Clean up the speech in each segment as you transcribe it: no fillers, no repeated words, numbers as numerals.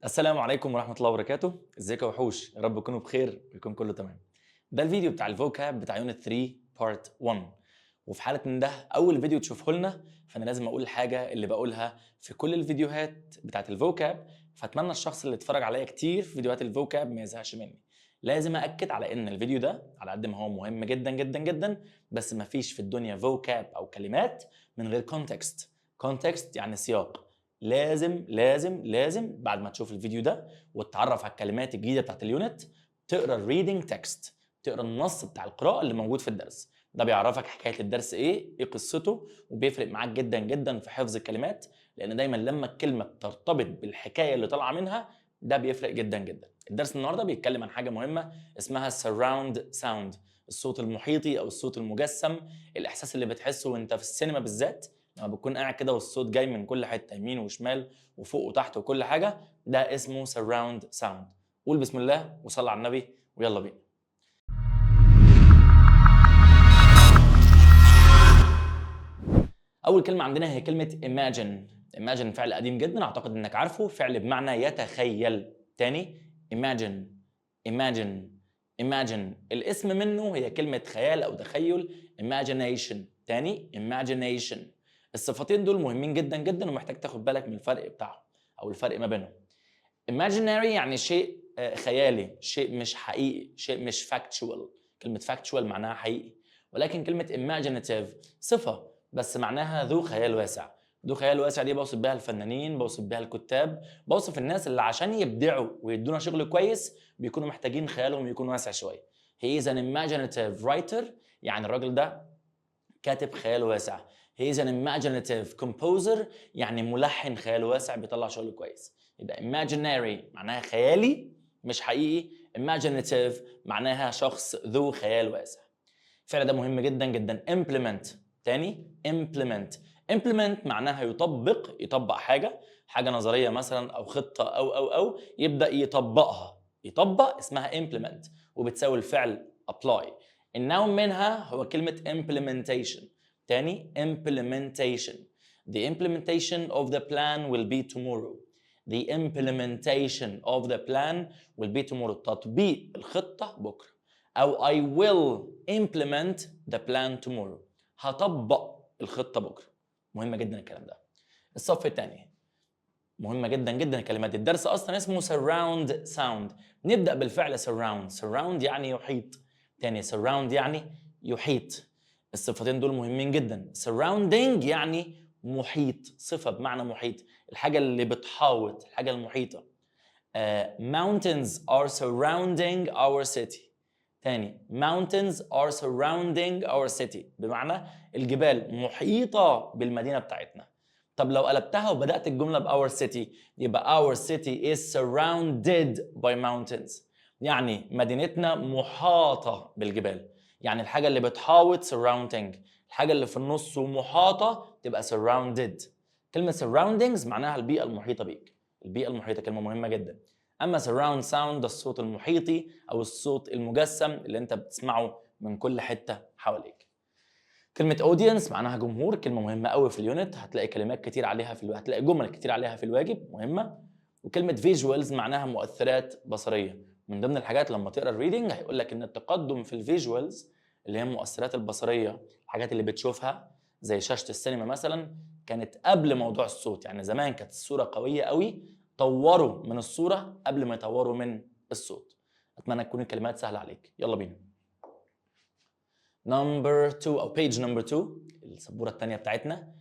السلام عليكم ورحمة الله وبركاته، ازيكم يا وحوش؟ يا رب تكونوا بخير ويكون كله تمام. ده الفيديو بتاع الفوكاب بتاع يونت 3 بارت 1. وفي حالة ان ده أول فيديو تشوفه لنا فأنا لازم أقول الحاجة اللي بقولها في كل الفيديوهات بتاعت الفوكاب، فأتمنى الشخص اللي اتفرج عليا كتير في فيديوهات الفوكاب ما يزهقش مني. لازم أأكد على إن الفيديو ده على قد ما هو مهم جدا جدا جدا، بس مفيش في الدنيا فوكاب أو كلمات من غير كونتكست. كونتكست يعني سياق. لازم بعد ما تشوف الفيديو ده وتتعرف على الكلمات الجديده بتاعت اليونت تقرا الريدنج تكست، تقرا النص بتاع القراءه اللي موجود في الدرس. ده بيعرفك حكايه الدرس ايه قصته، وبيفرق معاك جدا جدا في حفظ الكلمات، لان دايما لما الكلمه بترتبط بالحكايه اللي طالعه منها ده بيفرق جدا جدا. الدرس النهارده بيتكلم عن حاجه مهمه اسمها surround sound، الصوت المحيطي او الصوت المجسم، الاحساس اللي بتحسه وانت في السينما بالذات لما بتكون قاعد كده والصوت جاي من كل حته، يمين وشمال وفوق وتحت وكل حاجه، ده اسمه surround sound. قول بسم الله وصلي على النبي ويلا بينا. اول كلمه عندنا هي كلمه imagine. imagine فعل قديم جدا اعتقد انك عارفه، فعل بمعنى يتخيل. تاني imagine. imagine. imagine الاسم منه هي كلمه خيال او تخيل imagination. تاني imagination. الصفتين دول مهمين جدا جدا ومحتاج تاخد بالك من الفرق بتاعهم او الفرق ما بينهم. imaginary يعني شيء خيالي، شيء مش حقيقي، شيء مش factual. كلمة factual معناها حقيقي، ولكن كلمة imaginative صفة بس معناها ذو خيال واسع. ذو خيال واسع دي بوصف بيها الفنانين، بوصف بيها الكتاب، بوصف الناس اللي عشان يبدعوا ويدونا شغل كويس بيكونوا محتاجين خيالهم يكون واسع شوية. He is an imaginative writer، يعني الراجل ده كاتب خيال واسع. He is an imaginative composer، يعني ملحن خيال واسع بيطلع شغل كويس. يبقى imaginary معناها خيالي مش حقيقي، imaginative معناها شخص ذو خيال واسع. الفعل ده مهم جدا جدا. implement. تاني implement. implement معناها يطبق حاجة نظرية مثلا أو خطة أو يبدأ يطبقها. يطبق اسمها implement وبتساوي الفعل apply. النوع منها هو كلمة implementation. تاني implementation. The implementation of the plan will be tomorrow. The implementation of the plan will be tomorrow. تطبيق الخطة بكرة. أو I will implement the plan tomorrow. هطبق الخطة بكرة. مهمة جدا الكلام ده. الصف الثاني مهمة جدا جدا الكلمات. الدرس أصلا اسمه surround sound. نبدأ بالفعل surround. surround يعني يحيط. تاني surround يعني يحيط. الصفتين دول مهمين جدا. surrounding يعني محيط، صفة بمعنى محيط، الحاجة اللي بتحاوط، الحاجة المحيطة. mountains are surrounding our city. تاني mountains are surrounding our city بمعنى الجبال محيطة بالمدينة بتاعتنا. طب لو قلبتها وبدأت الجملة ب our city يبقى our city is surrounded by mountains، يعني مدينتنا محاطة بالجبال. يعني الحاجة اللي بتحاوط surrounding، الحاجة اللي في النص ومحاطة تبقى surrounded. كلمة surroundings معناها البيئة المحيطة بيك. البيئة المحيطة كلمة مهمة جدا. أما surround sound ده الصوت المحيطي أو الصوت المجسم اللي أنت بتسمعه من كل حتة حواليك. كلمة audience معناها جمهور، كلمة مهمة قوي في اليونت، هتلاقي كلمات كتير عليها هتلاقي جمل كتير عليها في الواجب مهمة. وكلمة visuals معناها مؤثرات بصرية. من ضمن الحاجات لما تقرا الريدنج هيقول لك إن التقدم في الفيجوالز اللي هي المؤثرات البصرية، الحاجات اللي بتشوفها زي شاشة السينما مثلا، كانت قبل موضوع الصوت. يعني زمان كانت الصورة قوية قوي، طوروا من الصورة قبل ما يطوروا من الصوت. أتمنى تكون الكلمات سهلة عليك. يلا بينا. نمبر 2 او بيج نمبر 2 السبوره الثانيه بتاعتنا.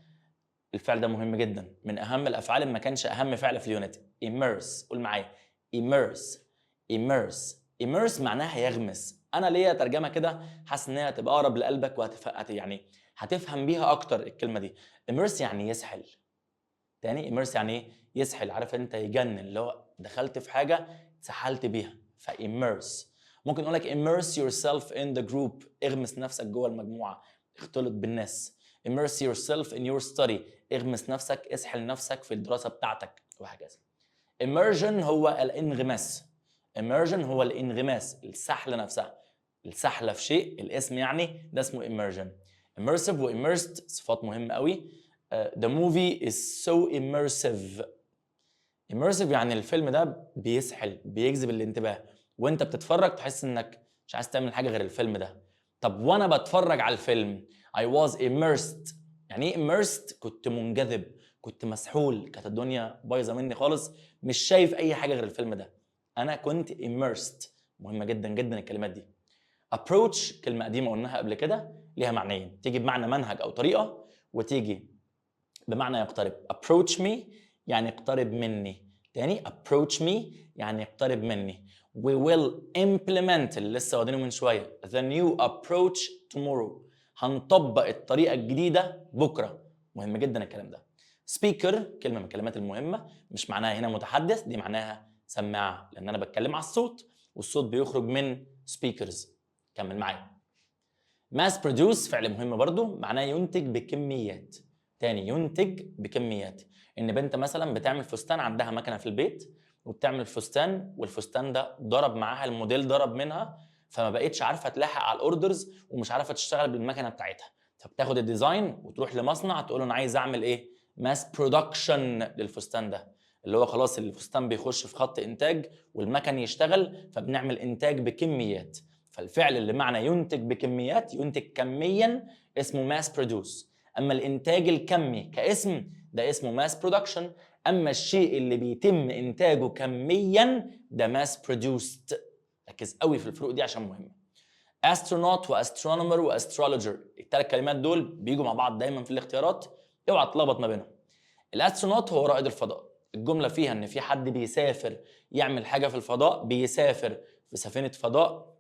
الفعل ده مهم جدا، من اهم الافعال ما كانش اهم فعل في اليونت. immerse. قول معايا immerse. immerse. immerse معناها يغمس. انا ليا ترجمه كده حاسس ان هي هتبقى اقرب لقلبك يعني هتفهم بيها اكتر الكلمه دي. immerse يعني يسحل. تاني immerse يعني ايه؟ يسحل. عارف انت يجنن، اللي هو دخلت في حاجه اتسحلت بيها، فimmerse. ممكن اقول لك immerse yourself in the group، اغمس نفسك جوه المجموعه، اختلط بالناس. immerse yourself in your study، اغمس نفسك، اسحل نفسك في الدراسه بتاعتك وهكذا. immersion هو الانغماس. immersion هو الانغماس، السحله نفسها، السحله في شيء، الاسم يعني ده اسمه immersion. immersive و immersed صفات مهمه قوي. The movie is so immersive. immersive يعني الفيلم ده بيسحل، بيجذب الانتباه، وانت بتتفرج تحس انك مش عايز تعمل حاجه غير الفيلم ده. طب وانا بتفرج على الفيلم I was immersed. يعني ايه immersed؟ كنت منجذب، كنت مسحول، كانت الدنيا بايظه مني خالص، مش شايف اي حاجه غير الفيلم ده. انا كنت immersed. مهمه جدا جدا الكلمات دي. approach كلمه قديمه قلناها قبل كده، ليها معنيين، تيجي بمعنى منهج او طريقه، وتيجي بمعنى يقترب. approach me يعني اقترب مني. تاني approach me يعني اقترب مني. we will implement اللي لسه واخدينه من شويه the new approach tomorrow. هنطبق الطريقه الجديده بكره. مهم جدا الكلام ده. speaker كلمه من الكلمات المهمه، مش معناها هنا متحدث، دي معناها سماعه، لان انا بتكلم على الصوت والصوت بيخرج من speakers. كمل معايا. mass produce فعل مهم برضو، معناه ينتج بكميات. تاني ينتج بكميات. ان بنت مثلا بتعمل فستان، عندها مكنه في البيت وبتعمل فستان، والفستان ده ضرب معاها، الموديل ضرب منها، فما بقتش عارفه تلاحق على الاوردرز ومش عارفه تشتغل بالمكنه بتاعتها، فبتاخد الديزاين وتروح لمصنع تقول له انا عايز اعمل ايه؟ ماس برودكشن للفستان ده، اللي هو خلاص الفستان بيخش في خط انتاج والمكن يشتغل، فبنعمل انتاج بكميات. فالفعل اللي معنى ينتج بكميات، ينتج كميا، اسمه ماس برودوس. اما الانتاج الكمي كاسم ده اسمه ماس برودكشن. اما الشيء اللي بيتم انتاجه كميا ده ماس برودوست. ركز قوي في الفروق دي عشان مهمه. استرونوت واسترونومر واسترولوجر، الثلاث كلمات دول بيجوا مع بعض دايما في الاختيارات، اوعى تلخبط ما بينهم. الاسترونوت هو رائد الفضاء، الجمله فيها ان في حد بيسافر يعمل حاجه في الفضاء، بيسافر في سفينه فضاء،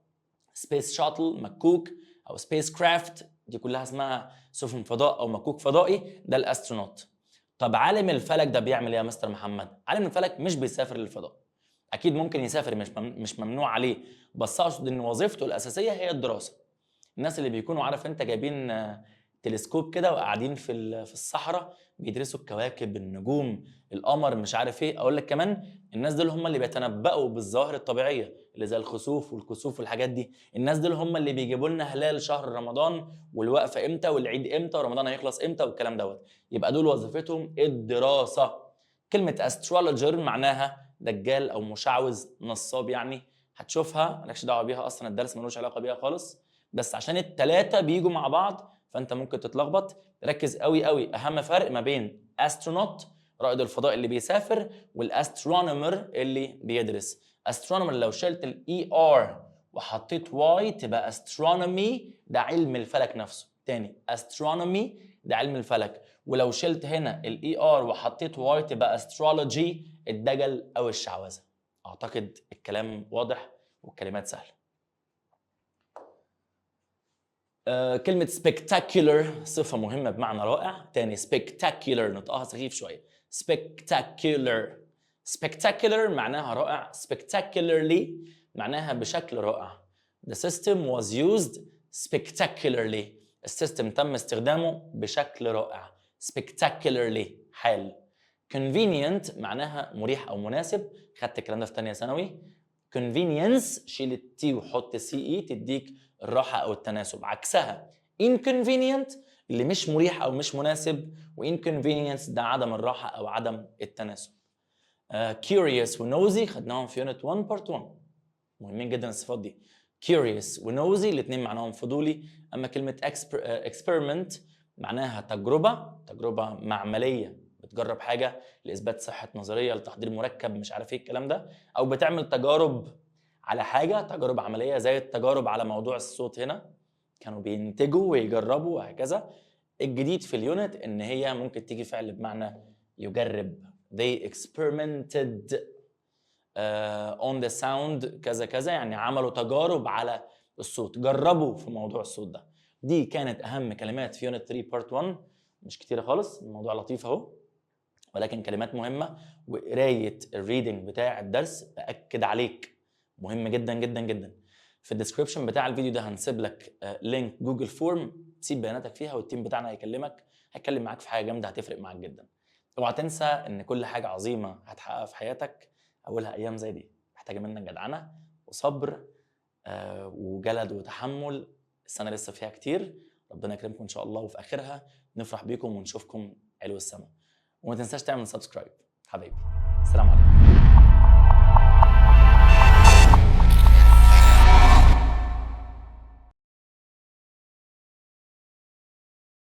سبيس شاتل مكوك او سبيس كرافت، دي كلها اسمها سفن فضاء او مكوك فضائي، ده الاسترونوت. طب عالم الفلك ده بيعمل ايه يا مستر محمد؟ عالم الفلك مش بيسافر للفضاء، اكيد ممكن يسافر، مش ممنوع عليه، بس اقصد ان وظيفته الاساسيه هي الدراسه. الناس اللي بيكونوا عارف انت جايبين تلسكوب كده وقاعدين في الصحراء بيدرسوا الكواكب، النجوم، القمر، مش عارف ايه. اقول لك كمان الناس دول هم اللي بيتنبؤوا بالظواهر الطبيعيه اللي زي الخسوف والكسوف والحاجات دي. الناس دول هم اللي بيجيبوا لنا هلال شهر رمضان والوقفه امتى والعيد امتى ورمضان هيخلص امتى والكلام دوت. يبقى دول وظيفتهم الدراسه. كلمه استرولوجر معناها دجال او مشعوذ نصاب، يعني هتشوفها مالكش دعوه بيها اصلا، الدرس ملوش علاقه بيها خالص، بس عشان الثلاثه بيجوا مع بعض فانت ممكن تتلخبط. ركز قوي قوي، اهم فرق ما بين استرونوت رائد الفضاء اللي بيسافر والاسترونومر اللي بيدرس. استرونومر لو شلت الاي ار وحطيت واي تبقى استرونومي، ده علم الفلك نفسه. تاني استرونومي ده علم الفلك، ولو شلت هنا الاي ار وحطيت واي تبقى استرولوجي، الدجل او الشعوذه. اعتقد الكلام واضح والكلمات سهله. كلمة spectacular صفة مهمة بمعنى رائع. تاني spectacular نطقها سخيف شوية. spectacular. spectacular معناها رائع. spectacularly معناها بشكل رائع. The system was used spectacularly. السيستم تم استخدامه بشكل رائع. spectacularly حال. convenient معناها مريح أو مناسب. خدت الكلام ده في تانية ثانوي. convenience شيل التي وحط سي اي تديك الراحة أو التناسب. عكسها inconvenient اللي مش مريح أو مش مناسب، و inconvenience ده عدم الراحة أو عدم التناسب. curious و nosy خدناهم في unit 1 part 1، مهمين جدا الصفات دي. curious و nosy الاثنين معناهم فضولي. أما كلمة experiment معناها تجربة معملية، بتجرب حاجة لإثبات صحة نظرية، لتحضير مركب، مش عارف ايه الكلام ده، أو بتعمل تجارب على حاجة، تجارب عملية زي التجارب على موضوع الصوت هنا، كانوا بينتجوا ويجربوا وهكذا. الجديد في اليونت ان هي ممكن تيجي فعل بمعنى يجرب. they experimented on the sound كذا كذا، يعني عملوا تجارب على الصوت، جربوا في موضوع الصوت ده. دي كانت اهم كلمات في يونت 3 بارت 1، مش كتيرة خالص، الموضوع لطيف اهو، ولكن كلمات مهمة. وقراية الريدنج بتاع الدرس بأكد عليك مهم جدا جدا جدا. في الديسكريبشن بتاع الفيديو ده هنسيب لك لينك جوجل فورم تسيب بياناتك فيها، والتيم بتاعنا هيكلمك، هيتكلم معاك في حاجه جامده هتفرق معاك جدا. اوعى تنسى ان كل حاجه عظيمه هتحققها في حياتك اولها ايام زي دي، محتاجه منك جدعنه وصبر وجلد وتحمل. السنه لسه فيها كتير، ربنا يكرمكم ان شاء الله، وفي اخرها نفرح بيكم ونشوفكم علو السما. وما تنساش تعمل سبسكرايب حبايبي. السلام عليكم.